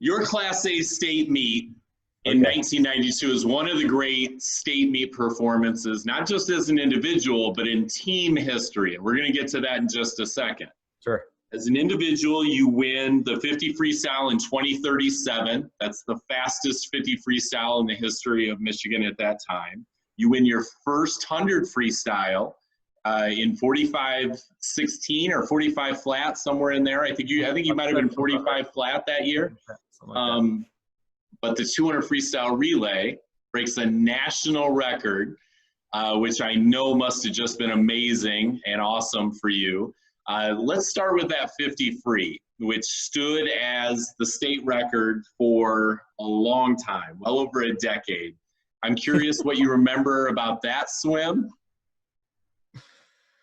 your Class A state meet in 1992 is one of the great state meet performances, not just as an individual, but in team history. And we're going to get to that in just a second. Sure. As an individual, you win the 50 freestyle in 2037. That's the fastest 50 freestyle in the history of Michigan at that time. You win your first 100 freestyle in 45-16 or 45 flat, somewhere in there. I think you might have been 45 flat that year. But the 200 freestyle relay breaks a national record, which I know must have just been amazing and awesome for you. Let's start with that 50 free, which stood as the state record for a long time, well over a decade. I'm curious what you remember about that swim.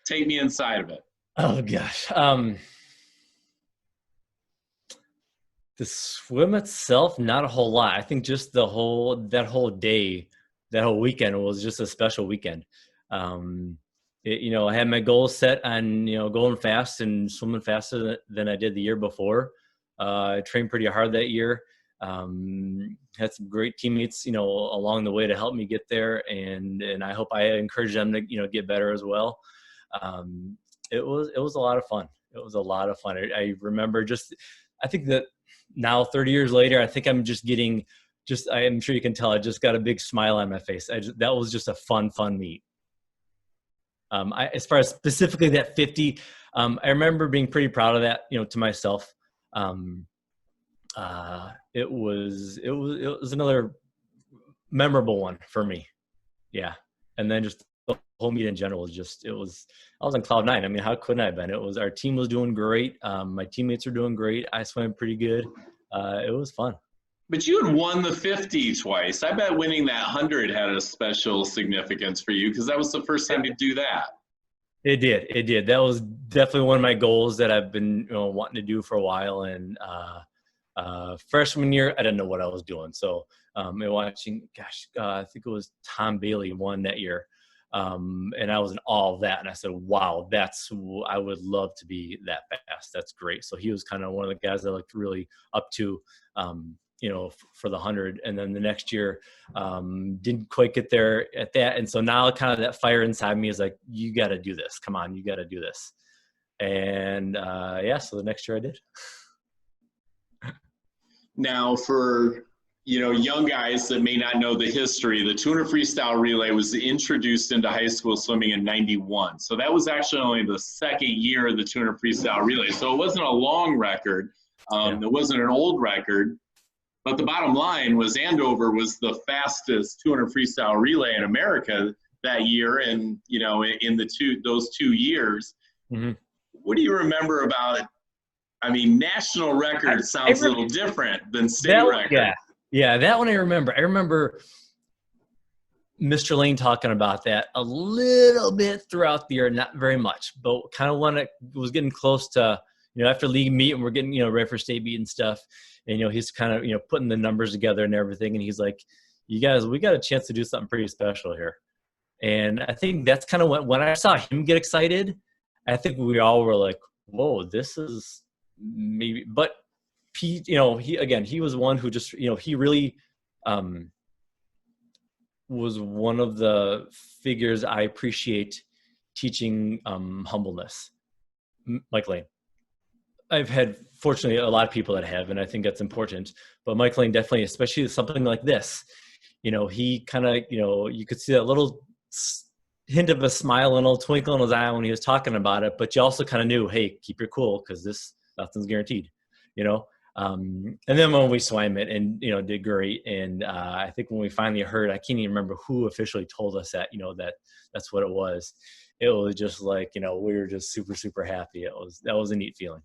Take me inside of it. Oh gosh. The swim itself, not a whole lot. I think just that whole day, that whole weekend was just a special weekend. I had my goals set on, going fast and swimming faster than I did the year before. I trained pretty hard that year. Had some great teammates, along the way to help me get there. And I hope I encourage them to, get better as well. It was a lot of fun. It was a lot of fun. I remember I think that now 30 years later, I think I'm just getting, I'm sure you can tell, I just got a big smile on my face. That was just a fun meet. As far as specifically that 50, I remember being pretty proud of that, to myself. It was another memorable one for me. Yeah. And then just the whole meet in general I was on cloud nine. I mean, how couldn't I have been? Our team was doing great. My teammates were doing great. I swam pretty good. It was fun. But you had won the 50 twice. I bet winning that 100 had a special significance for you because that was the first time to do that. It did. That was definitely one of my goals that I've been wanting to do for a while. And freshman year, I didn't know what I was doing. So watching, I think it was Tom Bailey won that year. And I was in awe of that. And I said, wow, I would love to be that fast. That's great. So he was kind of one of the guys that I looked really up to, for the 100. And then the next year, didn't quite get there at that. And so now kind of that fire inside me is like, you got to do this. Come on, you got to do this. And so the next year I did. Now for, young guys that may not know the history, the 200 freestyle relay was introduced into high school swimming in 91. So that was actually only the second year of the 200 freestyle relay. So it wasn't a long record. It wasn't an old record. But the bottom line was Andover was the fastest 200 freestyle relay in America that year. And, in those 2 years, mm-hmm. What do you remember about, national record sounds a little different than state record. Yeah, that one I remember. I remember Mr. Lane talking about that a little bit throughout the year, not very much, but kind of when it was getting close to, after league meet and we're getting, ready for state meet and stuff. And, he's kind of, putting the numbers together and everything. And he's like, you guys, we got a chance to do something pretty special here. And I think that's kind of when I saw him get excited, I think we all were like, whoa, this is maybe, but he was one who just, he really was one of the figures I appreciate teaching humbleness. Mike Lane. I've had, fortunately, a lot of people that have, and I think that's important. But Mike Lane definitely, especially something like this, he kind of, you could see that little hint of a smile and a little twinkle in his eye when he was talking about it. But you also kind of knew, hey, keep your cool because nothing's guaranteed, And then when we swam it and, did great. And I think when we finally heard, I can't even remember who officially told us that, that's what it was. It was just like, we were just super, super happy. That was a neat feeling.